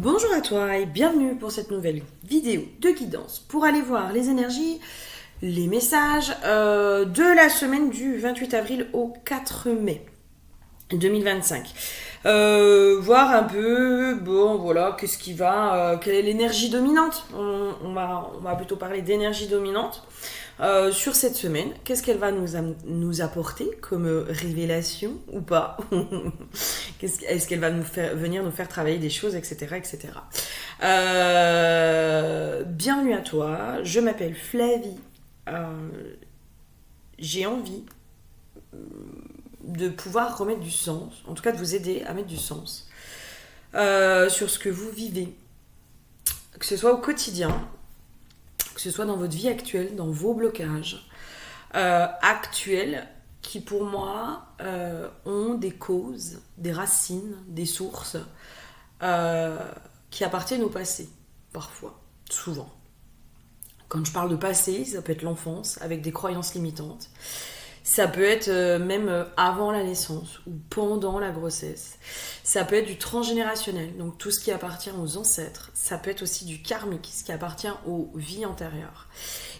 Bonjour à toi et bienvenue pour cette nouvelle vidéo de guidance pour aller voir les énergies, les messages de la semaine du 28 avril au 4 mai 2025. Voir un peu, bon voilà, qu'est-ce qui va, quelle est l'énergie dominante. On va plutôt parler d'énergie dominante sur cette semaine. Qu'est-ce qu'elle va nous apporter comme révélation ou pas? Est-ce qu'elle va venir nous faire travailler des choses, etc. etc. Bienvenue à toi, je m'appelle Flavie. J'ai envie de pouvoir remettre du sens, en tout cas de vous aider à mettre du sens sur ce que vous vivez, que ce soit au quotidien, que ce soit dans votre vie actuelle, dans vos blocages actuels qui pour moi ont des causes, des racines, des sources qui appartiennent au passé, parfois, souvent. Quand je parle de passé, ça peut être l'enfance avec des croyances limitantes. Ça peut être même avant la naissance ou pendant la grossesse. Ça peut être du transgénérationnel, donc tout ce qui appartient aux ancêtres. Ça peut être aussi du karmique, ce qui appartient aux vies antérieures.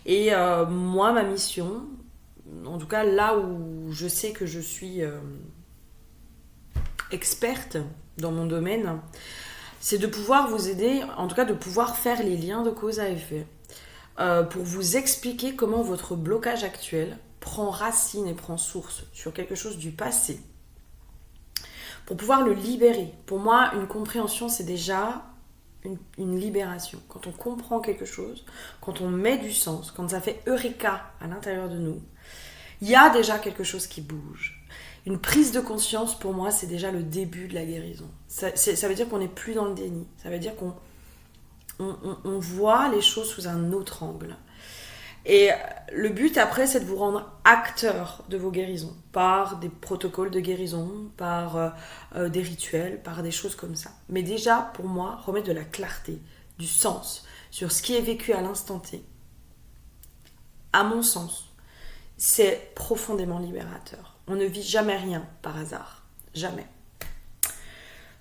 Et moi, ma mission, en tout cas là où je sais que je suis experte dans mon domaine, c'est de pouvoir vous aider, en tout cas de pouvoir faire les liens de cause à effet, pour vous expliquer comment votre blocage actuel prend racine et prend source sur quelque chose du passé, pour pouvoir le libérer. Pour moi, une compréhension, c'est déjà une libération. Quand on comprend quelque chose, quand on met du sens, quand ça fait eureka à l'intérieur de nous, il y a déjà quelque chose qui bouge. Une prise de conscience, pour moi, c'est déjà le début de la guérison. Ça veut dire qu'on n'est plus dans le déni. Ça veut dire qu'on voit les choses sous un autre angle. Et le but après, c'est de vous rendre acteur de vos guérisons, par des protocoles de guérison, par des rituels, par des choses comme ça. Mais déjà, pour moi, remettre de la clarté, du sens sur ce qui est vécu à l'instant T, à mon sens, c'est profondément libérateur. On ne vit jamais rien par hasard. Jamais.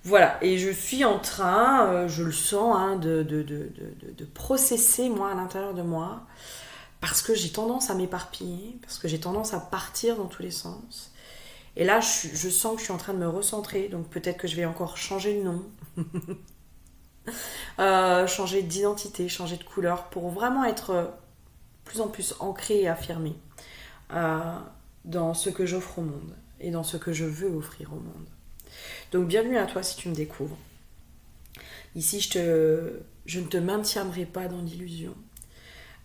Voilà, et je suis en train, je le sens, de processer, moi, à l'intérieur de moi, parce que j'ai tendance à m'éparpiller, parce que j'ai tendance à partir dans tous les sens. Et là, je sens que je suis en train de me recentrer, donc peut-être que je vais encore changer de nom, changer d'identité, changer de couleur, pour vraiment être plus en plus ancrée et affirmée dans ce que j'offre au monde, et dans ce que je veux offrir au monde. Donc bienvenue à toi si tu me découvres. Ici, je ne te maintiendrai pas dans l'illusion.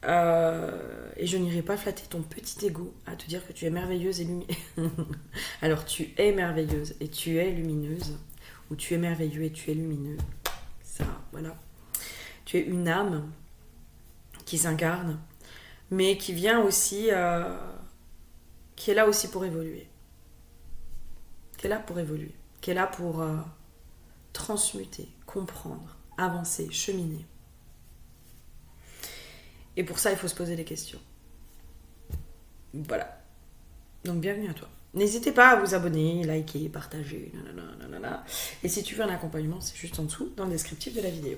Et je n'irai pas flatter ton petit ego à te dire que tu es merveilleuse et lumineuse. Alors tu es merveilleuse et tu es lumineuse, ou tu es merveilleux et tu es lumineux. Ça, voilà. Tu es une âme qui s'incarne, mais qui vient aussi, qui est là aussi pour évoluer. Qui est là pour évoluer. Qui est là pour transmuter, comprendre, avancer, cheminer. Et pour ça, il faut se poser des questions. Voilà. Donc, bienvenue à toi. N'hésitez pas à vous abonner, liker, partager. Nanana. Et si tu veux un accompagnement, c'est juste en dessous, dans le descriptif de la vidéo.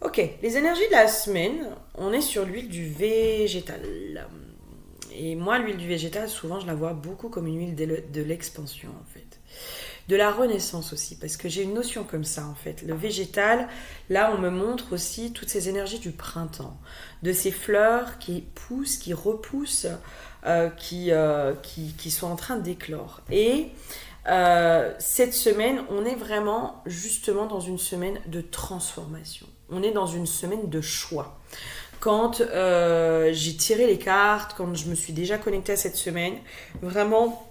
Ok, les énergies de la semaine, on est sur l'huile du végétal. Et moi, l'huile du végétal, souvent, je la vois beaucoup comme une huile de l'expansion, en fait. De la renaissance aussi, parce que j'ai une notion comme ça en fait. Le végétal, là on me montre aussi toutes ces énergies du printemps, de ces fleurs qui poussent, qui repoussent, qui sont en train d'éclore. Et cette semaine, on est vraiment justement dans une semaine de transformation. On est dans une semaine de choix. Quand j'ai tiré les cartes, quand je me suis déjà connectée à cette semaine, vraiment...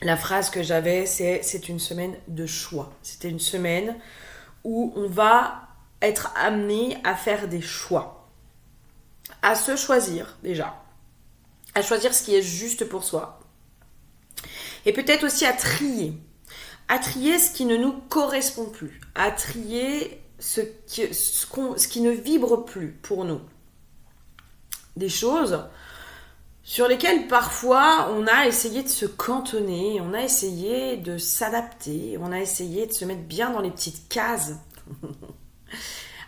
La phrase que j'avais, c'est une semaine de choix. C'était une semaine où on va être amené à faire des choix. À se choisir déjà. À choisir ce qui est juste pour soi. Et peut-être aussi à trier. À trier ce qui ne nous correspond plus. À trier ce qui ne vibre plus pour nous. Des choses... sur lesquels parfois on a essayé de se cantonner, on a essayé de s'adapter, on a essayé de se mettre bien dans les petites cases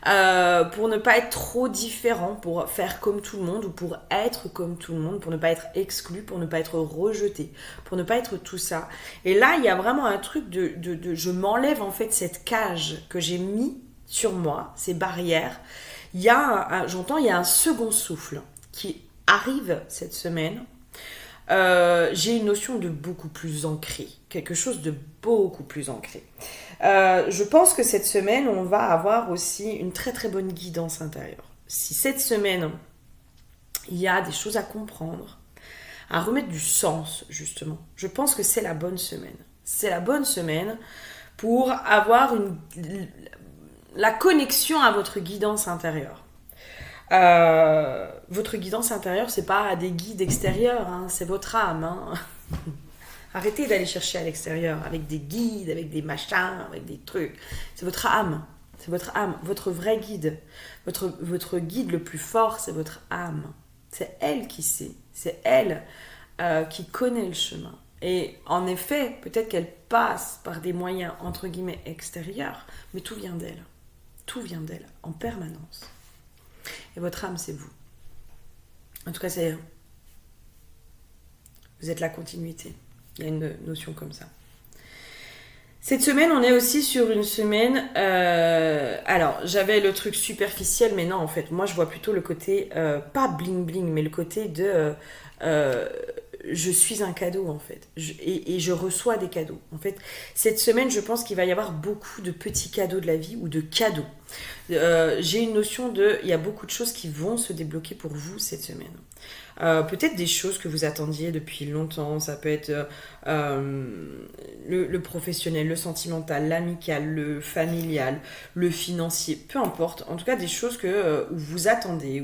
pour ne pas être trop différent, pour faire comme tout le monde ou pour être comme tout le monde, pour ne pas être exclu, pour ne pas être rejeté, pour ne pas être tout ça. Et là, il y a vraiment un truc de je m'enlève en fait cette cage que j'ai mis sur moi, ces barrières. Il y a, j'entends, il y a un second souffle qui arrive cette semaine. J'ai une notion de beaucoup plus ancré, quelque chose de beaucoup plus ancré. Je pense que cette semaine, on va avoir aussi une très très bonne guidance intérieure. Si cette semaine, il y a des choses à comprendre, à remettre du sens, justement, je pense que c'est la bonne semaine. C'est la bonne semaine pour avoir la connexion à votre guidance intérieure. Votre guidance intérieure, c'est pas des guides extérieurs, hein, c'est votre âme. Hein. Arrêtez d'aller chercher à l'extérieur avec des guides, avec des machins, avec des trucs. C'est votre âme. C'est votre âme, votre vrai guide. Votre guide le plus fort, c'est votre âme. C'est elle qui sait. C'est elle qui connaît le chemin. Et en effet, peut-être qu'elle passe par des moyens, entre guillemets, extérieurs, mais tout vient d'elle. Tout vient d'elle, en permanence. Et votre âme, c'est vous. En tout cas, vous êtes la continuité. Il y a une notion comme ça. Cette semaine, on est aussi sur une semaine... alors, j'avais le truc superficiel, mais non, en fait, moi, je vois plutôt le côté, pas bling-bling, mais le côté de... je suis un cadeau, en fait. Et je reçois des cadeaux. En fait, cette semaine, je pense qu'il va y avoir beaucoup de petits cadeaux de la vie ou de cadeaux. J'ai une notion de... Il y a beaucoup de choses qui vont se débloquer pour vous cette semaine. Peut-être des choses que vous attendiez depuis longtemps. Ça peut être le professionnel, le sentimental, l'amical, le familial, le financier, peu importe. En tout cas, des choses où vous attendez.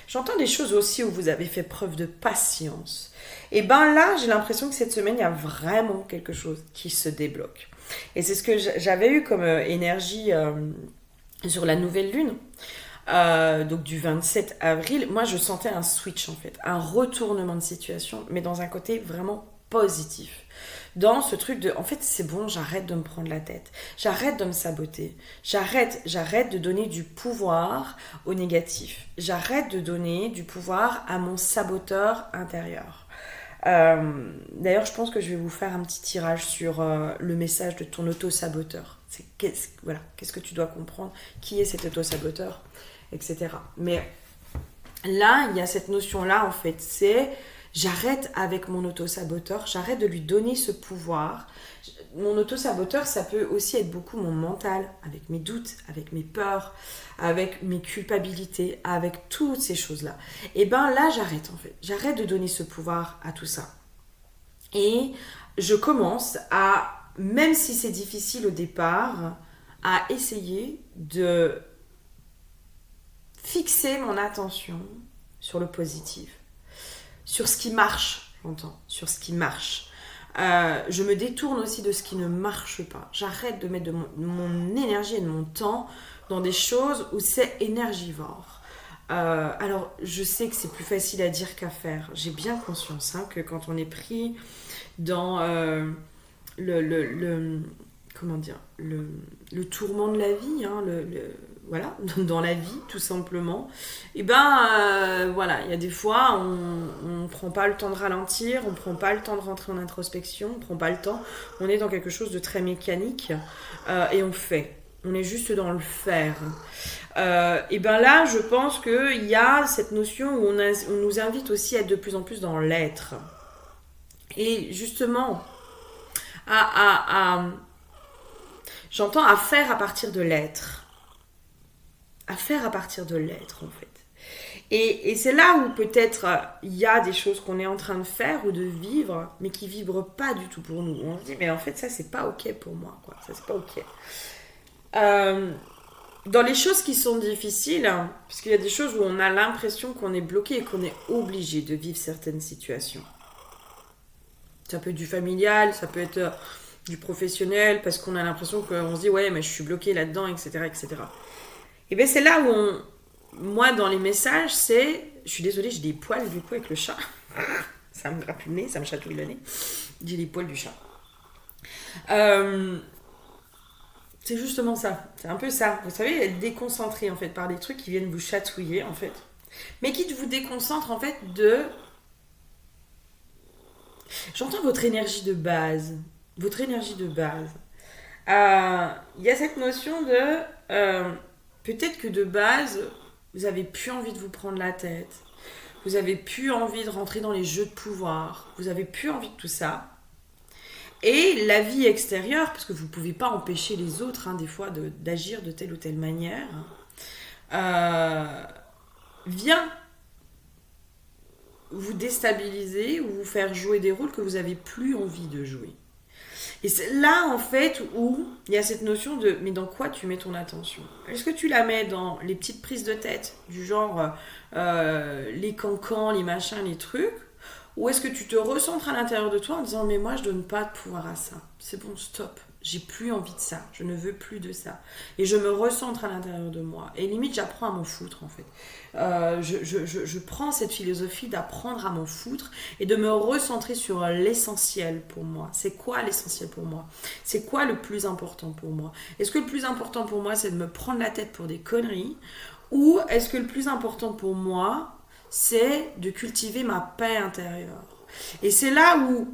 J'entends des choses aussi où vous avez fait preuve de patience. Et ben là, j'ai l'impression que cette semaine, il y a vraiment quelque chose qui se débloque. Et c'est ce que j'avais eu comme énergie sur la nouvelle lune. Donc du 27 avril, moi je sentais un switch en fait, un retournement de situation, mais dans un côté vraiment positif. Dans ce truc de, en fait c'est bon, j'arrête de me prendre la tête, j'arrête de me saboter, j'arrête de donner du pouvoir au négatif, j'arrête de donner du pouvoir à mon saboteur intérieur. D'ailleurs, je pense que je vais vous faire un petit tirage sur le message de ton auto-saboteur. Qu'est-ce que tu dois comprendre, qui est cet auto-saboteur, etc. Mais là, il y a cette notion-là, en fait, c'est j'arrête avec mon auto-saboteur, j'arrête de lui donner ce pouvoir. Mon auto-saboteur, ça peut aussi être beaucoup mon mental, avec mes doutes, avec mes peurs, avec mes culpabilités, avec toutes ces choses-là. Et ben là, j'arrête en fait. J'arrête de donner ce pouvoir à tout ça. Et je commence à, même si c'est difficile au départ, à essayer de fixer mon attention sur le positif, sur ce qui marche, j'entends, sur ce qui marche. Je me détourne aussi de ce qui ne marche pas. J'arrête de mettre de mon énergie et de mon temps dans des choses où c'est énergivore. Alors, je sais que c'est plus facile à dire qu'à faire. J'ai bien conscience que quand on est pris dans comment dire, le tourment de la vie, voilà, dans la vie, tout simplement, et voilà, il y a des fois, on prend pas le temps de ralentir, on prend pas le temps de rentrer en introspection, on prend pas le temps, on est dans quelque chose de très mécanique, et on fait. On est juste dans le faire. Et là, je pense qu'il y a cette notion où on nous invite aussi à être de plus en plus dans l'être. Et justement, j'entends à faire à partir de l'être. À faire à partir de l'être, en fait. Et c'est là où peut-être il y a des choses qu'on est en train de faire ou de vivre, mais qui ne vibrent pas du tout pour nous. On se dit, mais en fait, ça, c'est pas OK pour moi, quoi. Ça, c'est pas OK. Dans les choses qui sont difficiles, puisqu'il y a des choses où on a l'impression qu'on est bloqué et qu'on est obligé de vivre certaines situations. Ça peut être du familial, ça peut être du professionnel, parce qu'on a l'impression qu'on se dit, ouais, mais je suis bloqué là-dedans, etc., etc. Et bien, c'est là où moi, dans les messages, je suis désolée, j'ai des poils du coup avec le chat. Ça me grappe le nez, ça me chatouille le nez. J'ai les poils du chat. C'est justement ça. C'est un peu ça. Vous savez, être déconcentré en fait par des trucs qui viennent vous chatouiller en fait. Mais qui vous déconcentrent en fait de... J'entends votre énergie de base. Votre énergie de base. Il y a cette notion de... peut-être que de base, vous avez plus envie de vous prendre la tête. Vous avez plus envie de rentrer dans les jeux de pouvoir. Vous avez plus envie de tout ça. Et la vie extérieure, parce que vous ne pouvez pas empêcher les autres, des fois, d'agir de telle ou telle manière, vient vous déstabiliser ou vous faire jouer des rôles que vous n'avez plus envie de jouer. Et c'est là, en fait, où il y a cette notion de « mais dans quoi tu mets ton attention ?» Est-ce que tu la mets dans les petites prises de tête, du genre les cancans, les machins, les trucs, ou est-ce que tu te recentres à l'intérieur de toi en disant « mais moi, je donne pas de pouvoir à ça. C'est bon, stop. J'ai plus envie de ça. Je ne veux plus de ça. » Et je me recentre à l'intérieur de moi. Et limite, j'apprends à m'en foutre, en fait. Je prends cette philosophie d'apprendre à m'en foutre et de me recentrer sur l'essentiel pour moi. C'est quoi l'essentiel pour moi? C'est quoi le plus important pour moi? Est-ce que le plus important pour moi, c'est de me prendre la tête pour des conneries? Ou est-ce que le plus important pour moi, c'est de cultiver ma paix intérieure? Et c'est là où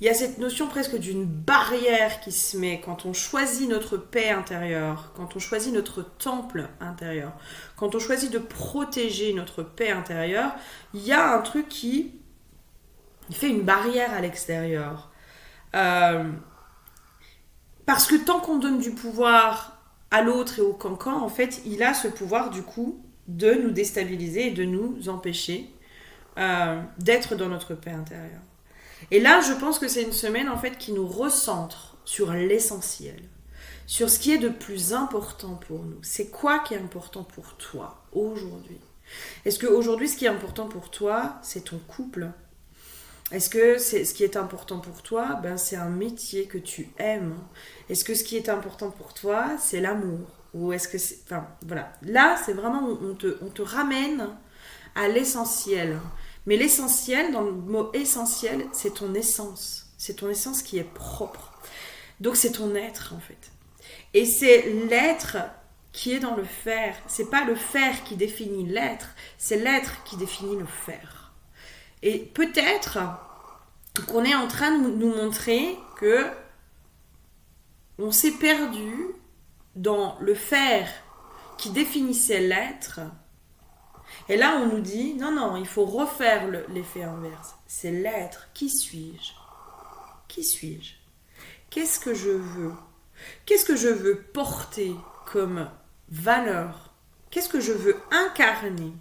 il y a cette notion presque d'une barrière qui se met quand on choisit notre paix intérieure, quand on choisit notre temple intérieur, quand on choisit de protéger notre paix intérieure, il y a un truc qui fait une barrière à l'extérieur. Parce que tant qu'on donne du pouvoir à l'autre et au cancan, en fait, il a ce pouvoir du coup de nous déstabiliser et de nous empêcher d'être dans notre paix intérieure. Et là, je pense que c'est une semaine en fait qui nous recentre sur l'essentiel, sur ce qui est de plus important pour nous. C'est quoi qui est important pour toi aujourd'hui? Est-ce qu'aujourd'hui, ce qui est important pour toi, c'est ton couple? Est-ce que ce qui est important pour toi, c'est un métier que tu aimes? Est-ce que ce qui est important pour toi, c'est l'amour? Ou est-ce que c'est... Enfin, voilà. Là, c'est vraiment, on te ramène à l'essentiel. Mais l'essentiel, dans le mot essentiel, c'est ton essence. C'est ton essence qui est propre. Donc c'est ton être en fait. Et c'est l'être qui est dans le faire. C'est pas le faire qui définit l'être, c'est l'être qui définit le faire. Et peut-être qu'on est en train de nous montrer que on s'est perdu dans le faire qui définissait l'être. Et là, on nous dit, non, il faut refaire l'effet inverse. C'est l'être. Qui suis-je? Qui suis-je? Qu'est-ce que je veux? Qu'est-ce que je veux porter comme valeur? Qu'est-ce que je veux incarner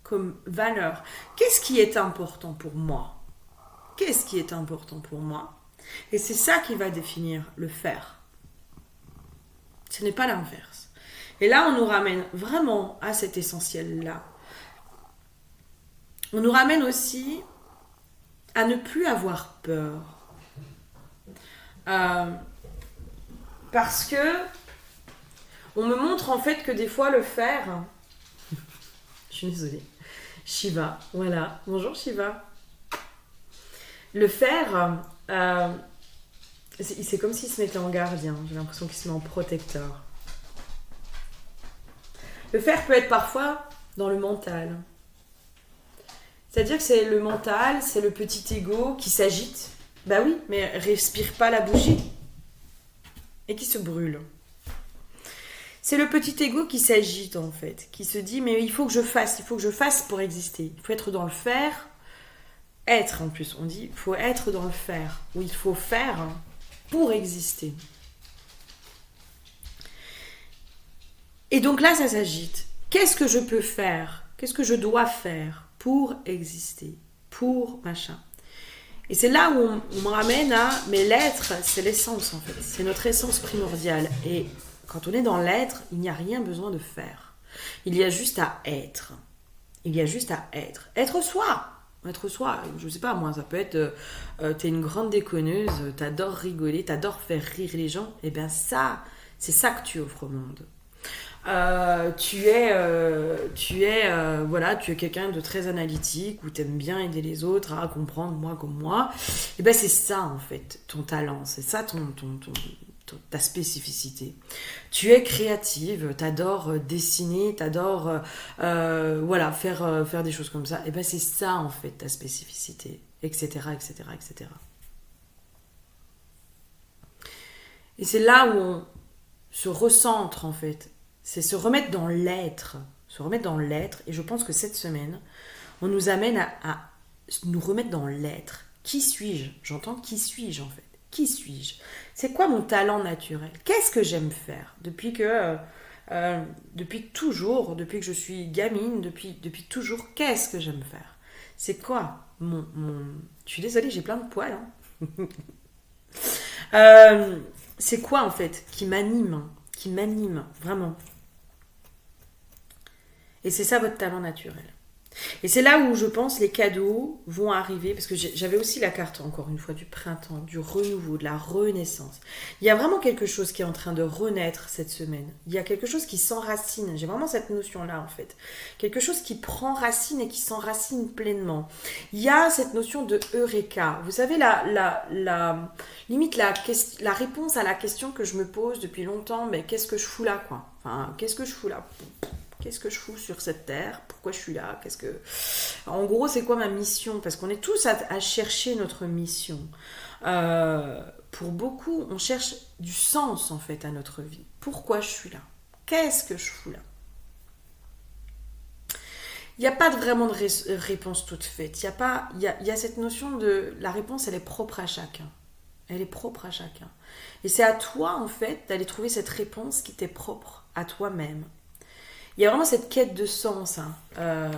comme valeur? Qu'est-ce qui est important pour moi? Qu'est-ce qui est important pour moi? Et c'est ça qui va définir le faire. Ce n'est pas l'inverse. Et là, on nous ramène vraiment à cet essentiel-là. On nous ramène aussi à ne plus avoir peur. Parce que on me montre en fait que des fois le faire... Je suis désolée. Shiva, voilà. Bonjour Shiva. Le faire, c'est comme s'il se mettait en gardien. J'ai l'impression qu'il se met en protecteur. Le faire peut être parfois dans le mental. C'est-à-dire que c'est le mental, c'est le petit ego qui s'agite. Bah oui, mais respire pas la bougie. Et qui se brûle. C'est le petit ego qui s'agite en fait. Qui se dit, mais il faut que je fasse pour exister. Il faut être dans le faire. Être en plus, on dit, il faut être dans le faire. Ou il faut faire pour exister. Et donc là, ça s'agite. Qu'est-ce que je peux faire? Qu'est-ce que je dois faire pour exister? Pour machin. Et c'est là où on me ramène à... Mais l'être, c'est l'essence en fait. C'est notre essence primordiale. Et quand on est dans l'être, il n'y a rien besoin de faire. Il y a juste à être. Il y a juste à être. Être soi. Être soi. Je sais pas, moi, ça peut être... t'es une grande déconneuse, t'adores rigoler, t'adores faire rire les gens. Et bien ça, c'est ça que tu offres au monde. Tu es quelqu'un de très analytique où tu aimes bien aider les autres à comprendre moi comme moi, et ben c'est ça en fait ton talent, c'est ça ta spécificité. Tu es créative, t'adores dessiner, t'adores voilà, faire des choses comme ça. Et ben c'est ça en fait ta spécificité, etc., etc., etc. Et c'est là où on se recentre en fait. C'est se remettre dans l'être. Se remettre dans l'être. Et je pense que cette semaine, on nous amène à nous remettre dans l'être. Qui suis-je? J'entends qui suis-je en fait. Qui suis-je? C'est quoi mon talent naturel? Qu'est-ce que j'aime faire depuis toujours, depuis que je suis gamine, depuis toujours, qu'est-ce que j'aime faire? C'est quoi Je suis désolée, j'ai plein de poils. Hein. C'est quoi en fait qui m'anime vraiment? Et c'est ça votre talent naturel. Et c'est là où je pense les cadeaux vont arriver, parce que j'avais aussi la carte, encore une fois, du printemps, du renouveau, de la renaissance. Il y a vraiment quelque chose qui est en train de renaître cette semaine. Il y a quelque chose qui s'enracine. J'ai vraiment cette notion-là, en fait. Quelque chose qui prend racine et qui s'enracine pleinement. Il y a cette notion de Eureka. Vous savez, limite la réponse à la question que je me pose depuis longtemps, mais qu'est-ce que je fous là, quoi? Enfin, qu'est-ce que je fous là? Qu'est-ce que je fous sur cette terre? Pourquoi je suis là? En gros, c'est quoi ma mission? Parce qu'on est tous à chercher notre mission. Pour beaucoup, on cherche du sens, en fait, à notre vie. Pourquoi je suis là? Qu'est-ce que je fous là? Il n'y a pas vraiment de réponse toute faite. Il y a cette notion de... La réponse, elle est propre à chacun. Elle est propre à chacun. Et c'est à toi, en fait, d'aller trouver cette réponse qui t'est propre à toi-même. Il y a vraiment cette quête de sens. Hein.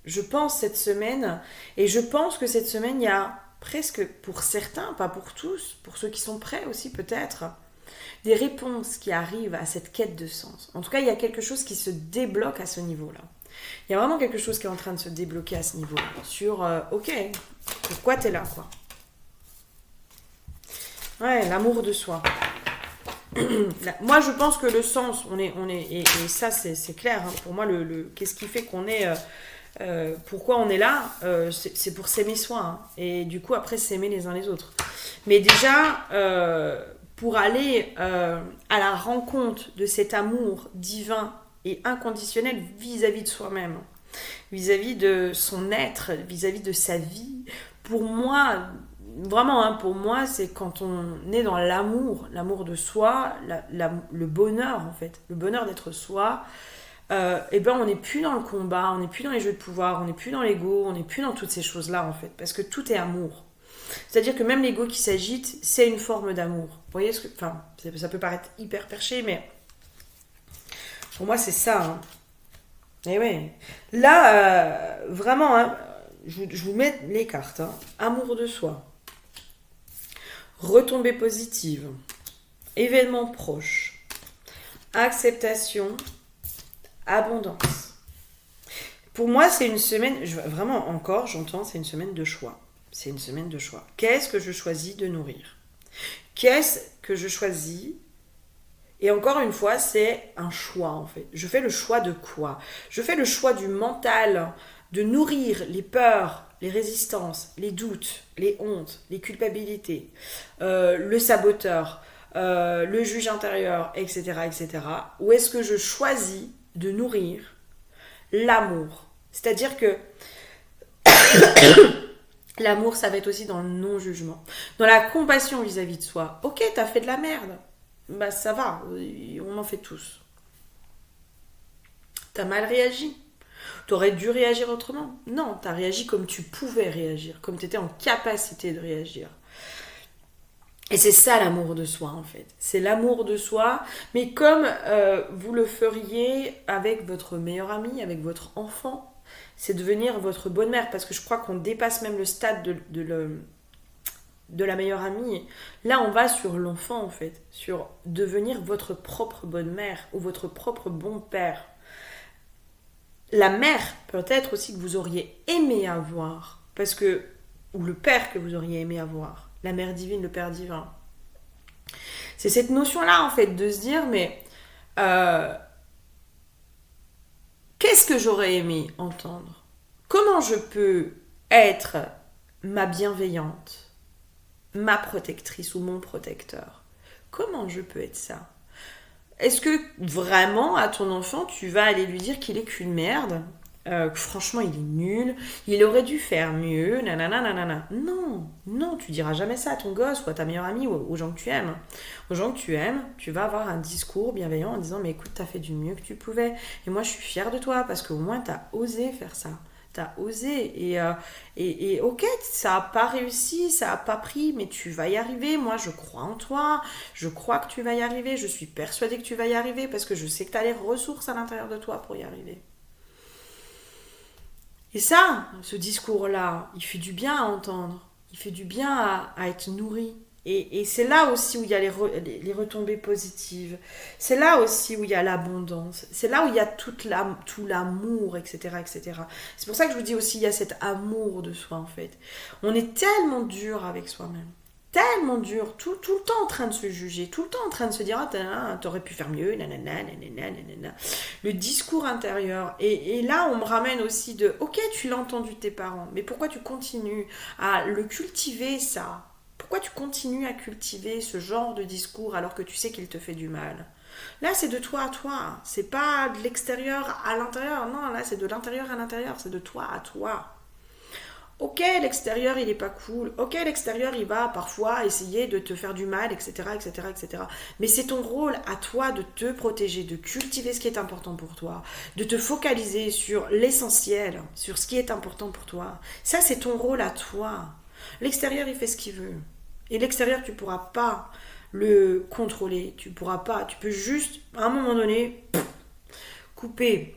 Je pense cette semaine, et je pense que cette semaine, il y a presque pour certains, pas pour tous, pour ceux qui sont prêts aussi peut-être, des réponses qui arrivent à cette quête de sens. En tout cas, il y a quelque chose qui se débloque à ce niveau-là. Il y a vraiment quelque chose qui est en train de se débloquer à ce niveau-là. Sur, ok, pourquoi t'es là, quoi? Ouais, l'amour de soi. Moi, je pense que le sens, et ça, c'est clair. Hein, pour moi, qu'est-ce qui fait qu'on est, pourquoi on est là, c'est pour s'aimer soi. Hein, et du coup, après, s'aimer les uns les autres. Mais déjà, pour aller à la rencontre de cet amour divin et inconditionnel vis-à-vis de soi-même, vis-à-vis de son être, vis-à-vis de sa vie, pour moi... Vraiment, hein, pour moi, c'est quand on est dans l'amour de soi, le bonheur en fait, le bonheur d'être soi, et ben on n'est plus dans le combat, on n'est plus dans les jeux de pouvoir, on n'est plus dans l'ego, on n'est plus dans toutes ces choses-là en fait, parce que tout est amour. C'est-à-dire que même l'ego qui s'agite, c'est une forme d'amour. Vous voyez enfin, ça peut paraître hyper perché, mais pour moi c'est ça. Hein. Et ouais. Là, vraiment, hein, je vous mets les cartes. Hein. Amour de soi. Retombées positives, événements proches, acceptation, abondance. Pour moi, c'est une semaine, vraiment encore, j'entends, c'est une semaine de choix. C'est une semaine de choix. Qu'est-ce que je choisis de nourrir? Qu'est-ce que je choisis? Et encore une fois, c'est un choix en fait. Je fais le choix de quoi? Je fais le choix du mental, de nourrir les peurs, les résistances, les doutes, les hontes, les culpabilités, le saboteur, le juge intérieur, etc., etc. Ou est-ce que je choisis de nourrir l'amour? C'est-à-dire que l'amour, ça va être aussi dans le non-jugement, dans la compassion vis-à-vis de soi. Ok, t'as fait de la merde, bah ça va, on en fait tous. T'as mal réagi. T'aurais dû réagir autrement. Non, t'as réagi comme tu pouvais réagir, comme t'étais en capacité de réagir. Et c'est ça l'amour de soi en fait. C'est l'amour de soi, mais comme vous le feriez avec votre meilleur ami, avec votre enfant. C'est devenir votre bonne mère, parce que je crois qu'on dépasse même le stade de la meilleure amie. Là, on va sur l'enfant en fait, sur devenir votre propre bonne mère ou votre propre bon père. La mère peut-être aussi que vous auriez aimé avoir, parce que, ou le père que vous auriez aimé avoir, la mère divine, le père divin. C'est cette notion-là en fait, de se dire, mais qu'est-ce que j'aurais aimé entendre? Comment je peux être ma bienveillante, ma protectrice ou mon protecteur? Comment je peux être ça? Est-ce que vraiment, à ton enfant, tu vas aller lui dire qu'il est qu'une merde, que franchement il est nul, il aurait dû faire mieux, nanana, nanana. Non, non, tu diras jamais ça à ton gosse ou à ta meilleure amie ou aux gens que tu aimes. Aux gens que tu aimes, tu vas avoir un discours bienveillant en disant mais écoute, t'as fait du mieux que tu pouvais. Et moi je suis fière de toi parce qu'au moins t'as osé faire ça. T'as osé et ok, ça a pas réussi, ça a pas pris, mais tu vas y arriver. Moi, je crois en toi, je crois que tu vas y arriver, je suis persuadée que tu vas y arriver parce que je sais que tu as les ressources à l'intérieur de toi pour y arriver. Et ça, ce discours-là, il fait du bien à entendre, il fait du bien à être nourri. Et c'est là aussi où il y a les retombées positives. C'est là aussi où il y a l'abondance. C'est là où il y a tout l'amour, etc., etc. C'est pour ça que je vous dis aussi, il y a cet amour de soi, en fait. On est tellement dur avec soi-même. Tellement dur, tout le temps en train de se juger, tout le temps en train de se dire ah, t'aurais pu faire mieux, nanana, nanana, nanana. Le discours intérieur. Et là, on me ramène aussi de ok, tu l'as entendu de tes parents, mais pourquoi tu continues à le cultiver, ça? Pourquoi tu continues à cultiver ce genre de discours alors que tu sais qu'il te fait du mal? Là, c'est de toi à toi. C'est pas de l'extérieur à l'intérieur. Non, là, c'est de l'intérieur à l'intérieur. C'est de toi à toi. Ok, l'extérieur, il est pas cool. Ok, l'extérieur, il va parfois essayer de te faire du mal, etc., etc., etc. Mais c'est ton rôle à toi de te protéger, de cultiver ce qui est important pour toi, de te focaliser sur l'essentiel, sur ce qui est important pour toi. Ça, c'est ton rôle à toi. L'extérieur, il fait ce qu'il veut. Et l'extérieur, tu pourras pas le contrôler. Tu pourras pas. Tu peux juste, à un moment donné, couper.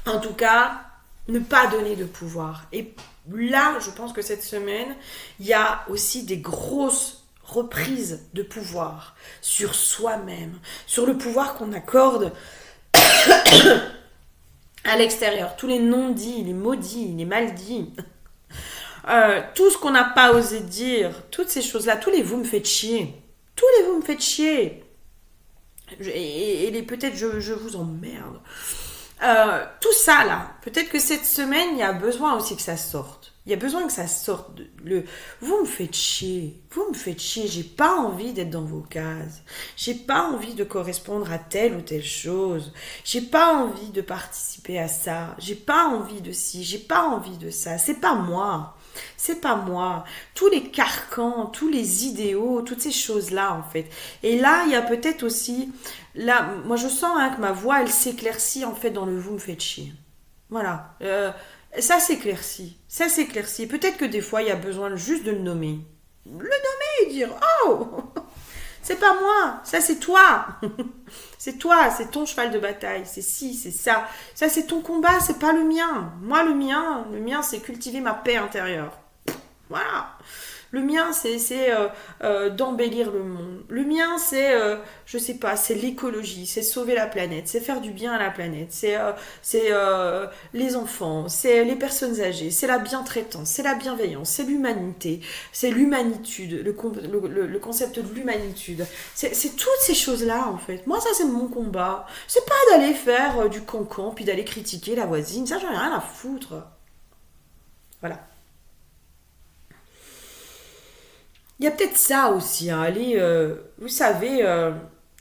En tout cas, ne pas donner de pouvoir. Et là, je pense que cette semaine, il y a aussi des grosses reprises de pouvoir sur soi-même, sur le pouvoir qu'on accorde à l'extérieur. Tous les non-dits, les maudits, les mal-dits. Tout ce qu'on n'a pas osé dire, toutes ces choses-là, tous les vous me faites chier. Tous les vous me faites chier. Et peut-être je vous emmerde. Tout ça là, peut-être que cette semaine, il y a besoin aussi que ça sorte. Il y a besoin que ça sorte. Vous me faites chier. Vous me faites chier. J'ai pas envie d'être dans vos cases. J'ai pas envie de correspondre à telle ou telle chose. J'ai pas envie de participer à ça. J'ai pas envie de ci. J'ai pas envie de ça. C'est pas moi. C'est pas moi. Tous les carcans, tous les idéaux, toutes ces choses-là, en fait. Et là, il y a peut-être aussi... Là, moi, je sens que ma voix, elle s'éclaircit, en fait, dans le « vous me faites chier ». Voilà. Ça s'éclaircit. Ça s'éclaircit. Peut-être que des fois, il y a besoin juste de le nommer. Le nommer et dire « Oh !» C'est pas moi, ça c'est toi. C'est toi, c'est ton cheval de bataille, c'est ci, c'est ça. Ça c'est ton combat, c'est pas le mien. Moi le mien c'est cultiver ma paix intérieure. Voilà. Le mien c'est d'embellir le monde. Le mien c'est, je sais pas, c'est l'écologie, c'est sauver la planète, c'est faire du bien à la planète, c'est les enfants, c'est les personnes âgées, c'est la bientraitance, c'est la bienveillance, c'est l'humanité, c'est l'humanitude, le concept de l'humanitude. C'est toutes ces choses-là en fait. Moi ça c'est mon combat. C'est pas d'aller faire du cancan puis d'aller critiquer la voisine, ça j'en ai rien à foutre. Voilà. Il y a peut-être ça aussi, hein, aller, vous savez,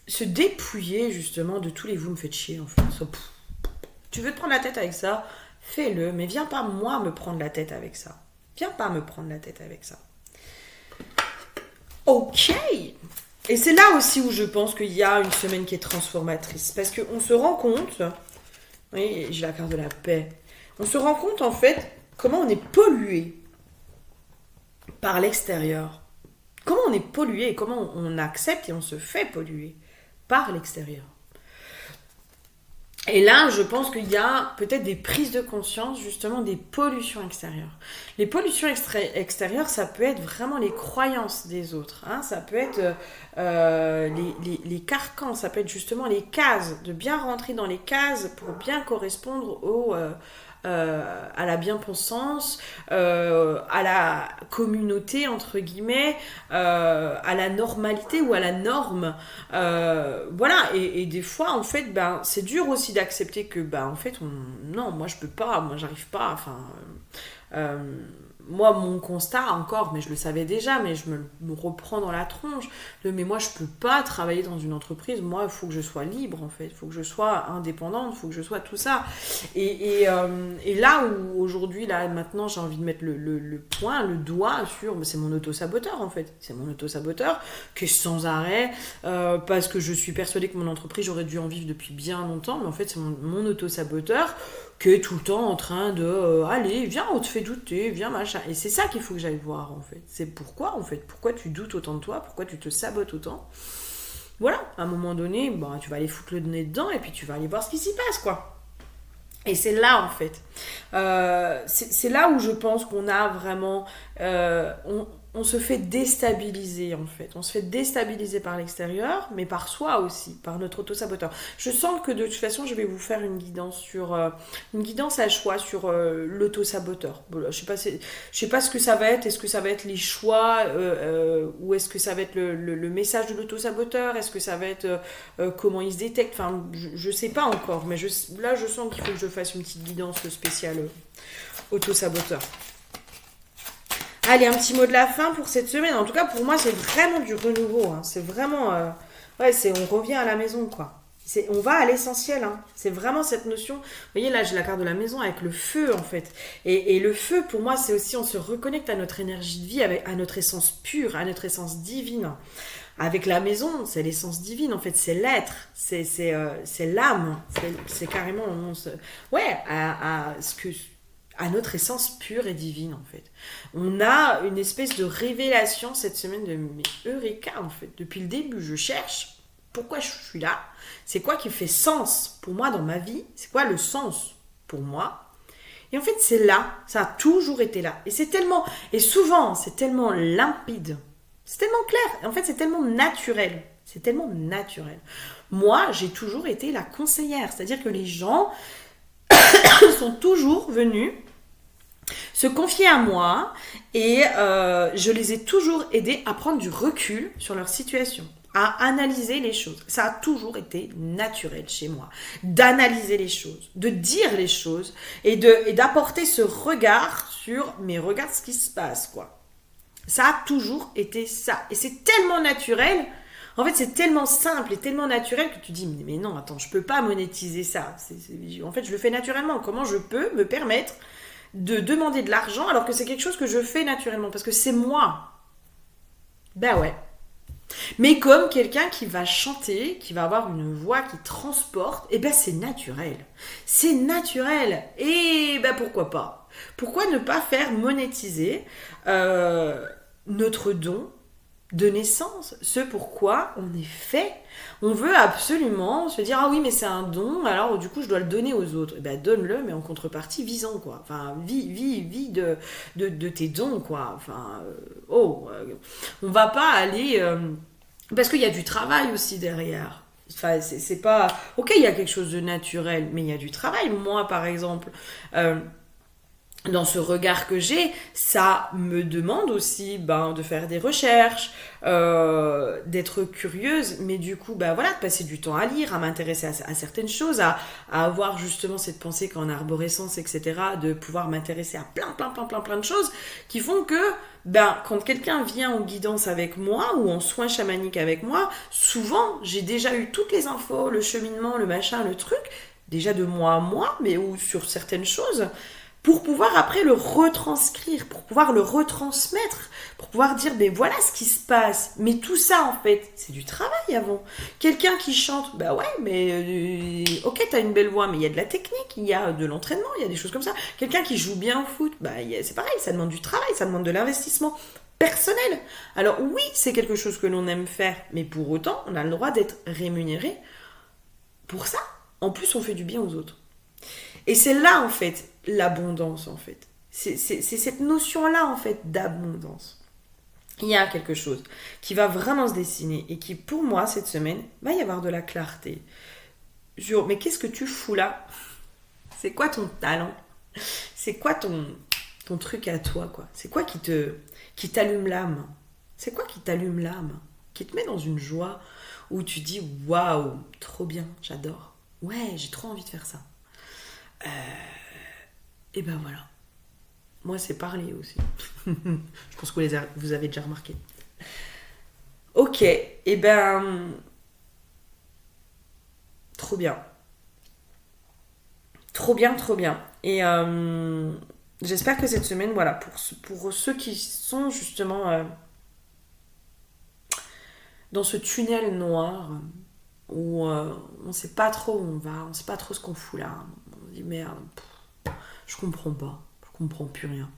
se dépouiller justement de tous les vous me faites chier en fait. Tu veux te prendre la tête avec ça, fais-le, mais viens pas moi me prendre la tête avec ça. Viens pas me prendre la tête avec ça. Ok. Et c'est là aussi où je pense qu'il y a une semaine qui est transformatrice. Parce qu'on se rend compte, oui, j'ai la carte de la paix, on se rend compte en fait comment on est pollué par l'extérieur. Comment on est pollué et comment on accepte et on se fait polluer par l'extérieur. Et là, je pense qu'il y a peut-être des prises de conscience, justement, des pollutions extérieures. Les pollutions extérieures, ça peut être vraiment les croyances des autres. Hein. Ça peut être les carcans, ça peut être justement les cases, de bien rentrer dans les cases pour bien correspondre à la bien-pensance, à la communauté, entre guillemets, à la normalité ou à la norme. Voilà, et des fois, en fait, ben, c'est dur aussi d'accepter que, ben, en fait, non, moi, je peux pas, moi, j'arrive pas, enfin... moi, mon constat encore, mais je le savais déjà, mais je me reprends dans la tronche, mais moi, je peux pas travailler dans une entreprise. Moi, il faut que je sois libre, en fait. Il faut que je sois indépendante, il faut que je sois tout ça. Et là où, aujourd'hui, là, maintenant, j'ai envie de mettre le point, le doigt sur... C'est mon auto-saboteur, en fait. C'est mon auto-saboteur qui est sans arrêt, parce que je suis persuadée que mon entreprise, j'aurais dû en vivre depuis bien longtemps, mais en fait, c'est mon auto-saboteur qui est tout le temps en train de allez, viens, on te fait douter, viens, machin. Et c'est ça qu'il faut que j'aille voir, en fait. C'est pourquoi, en fait. Pourquoi tu doutes autant de toi, pourquoi tu te sabotes autant. Voilà, à un moment donné, bah, tu vas aller foutre le nez dedans et puis tu vas aller voir ce qui s'y passe, quoi. Et c'est là, en fait. C'est là où je pense qu'on a vraiment... on se fait déstabiliser, en fait. On se fait déstabiliser par l'extérieur, mais par soi aussi, par notre auto-saboteur. Je sens que de toute façon, je vais vous faire une guidance une guidance à choix sur l'auto-saboteur. Bon, je sais pas ce que ça va être. Est-ce que ça va être les choix ou est-ce que ça va être le message de l'auto-saboteur? Est-ce que ça va être comment il se détecte? Enfin, je sais pas encore, mais là, je sens qu'il faut que je fasse une petite guidance spéciale auto-saboteur. Allez, un petit mot de la fin pour cette semaine. En tout cas, pour moi, c'est vraiment du renouveau. Hein. C'est vraiment... on revient à la maison, quoi. On va à l'essentiel. Hein. C'est vraiment cette notion... Vous voyez, là, j'ai la carte de la maison avec le feu, en fait. Et le feu, pour moi, c'est aussi... On se reconnecte à notre énergie de vie, à notre essence pure, à notre essence divine. Avec la maison, c'est l'essence divine, en fait. C'est l'être. C'est l'âme. C'est carrément... à notre essence pure et divine, en fait. On a une espèce de révélation cette semaine de Eureka, en fait. Depuis le début, je cherche pourquoi je suis là, c'est quoi qui fait sens pour moi dans ma vie, c'est quoi le sens pour moi. Et en fait, c'est là, ça a toujours été là. Et souvent, c'est tellement limpide, c'est tellement clair, en fait, c'est tellement naturel. C'est tellement naturel. Moi, j'ai toujours été la conseillère, c'est-à-dire que les gens sont toujours venus se confier à moi et je les ai toujours aidés à prendre du recul sur leur situation, à analyser les choses. Ça a toujours été naturel chez moi d'analyser les choses, de dire les choses et d'apporter ce regard sur mais regarde ce qui se passe, quoi. Ça a toujours été ça et c'est tellement naturel. En fait, c'est tellement simple et tellement naturel que tu dis mais non, attends, je peux pas monétiser ça. En fait, je le fais naturellement. Comment je peux me permettre de demander de l'argent alors que c'est quelque chose que je fais naturellement parce que c'est moi. Ben ouais. Mais comme quelqu'un qui va chanter, qui va avoir une voix qui transporte, et ben c'est naturel. C'est naturel. Et ben pourquoi pas? Pourquoi ne pas faire monétiser notre don de naissance, ce pourquoi on est fait. On veut absolument se dire ah oui mais c'est un don, alors du coup je dois le donner aux autres. Et ben donne-le mais en contrepartie vis-en, quoi. Enfin vis de tes dons, quoi. Enfin on va pas aller parce qu'il y a du travail aussi derrière. Enfin c'est pas ok, il y a quelque chose de naturel mais il y a du travail. Moi par exemple dans ce regard que j'ai, ça me demande aussi de faire des recherches, d'être curieuse, mais du coup, de passer du temps à lire, à m'intéresser à certaines choses, à avoir justement cette pensée qu'en arborescence, etc., de pouvoir m'intéresser à plein de choses qui font que, quand quelqu'un vient en guidance avec moi ou en soins chamaniques avec moi, souvent, j'ai déjà eu toutes les infos, le cheminement, le machin, le truc, déjà de moi à moi, mais ou sur certaines choses, pour pouvoir après le retranscrire, pour pouvoir le retransmettre, pour pouvoir dire, voilà ce qui se passe. Mais tout ça, en fait, c'est du travail avant. Quelqu'un qui chante, ok, t'as une belle voix, mais il y a de la technique, il y a de l'entraînement, il y a des choses comme ça. Quelqu'un qui joue bien au foot, c'est pareil, ça demande du travail, ça demande de l'investissement personnel. Alors oui, c'est quelque chose que l'on aime faire, mais pour autant, on a le droit d'être rémunéré pour ça. En plus, on fait du bien aux autres. Et c'est là, en fait, l'abondance, en fait. C'est cette notion-là, en fait, d'abondance. Il y a quelque chose qui va vraiment se dessiner et qui, pour moi, cette semaine, va y avoir de la clarté. Mais qu'est-ce que tu fous là? C'est quoi ton talent? C'est quoi ton truc à toi, quoi? C'est quoi qui t'allume l'âme? C'est quoi qui t'allume l'âme? Qui te met dans une joie où tu dis « Waouh, trop bien, j'adore. Ouais, j'ai trop envie de faire ça. » Et voilà. Moi, c'est parler aussi. Je pense que vous avez déjà remarqué. Ok, et ben... Trop bien. Trop bien, trop bien. Et j'espère que cette semaine, voilà, pour ceux qui sont justement dans ce tunnel noir, où on sait pas trop où on va, on sait pas trop ce qu'on fout là. On se dit merde, je comprends pas, je comprends plus rien.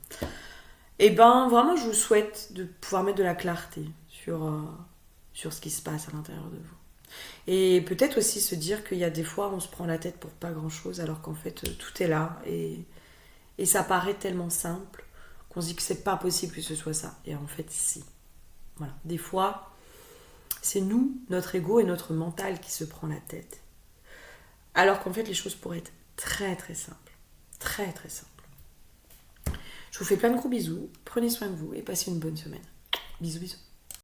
Et ben vraiment, je vous souhaite de pouvoir mettre de la clarté sur ce qui se passe à l'intérieur de vous. Et peut-être aussi se dire qu'il y a des fois on se prend la tête pour pas grand chose alors qu'en fait tout est là et ça paraît tellement simple qu'on se dit que c'est pas possible que ce soit ça. Et en fait, si. Voilà. Des fois, c'est nous, notre ego et notre mental qui se prend la tête. Alors qu'en fait, les choses pourraient être très très simples. Très très simples. Je vous fais plein de gros bisous. Prenez soin de vous et passez une bonne semaine. Bisous bisous.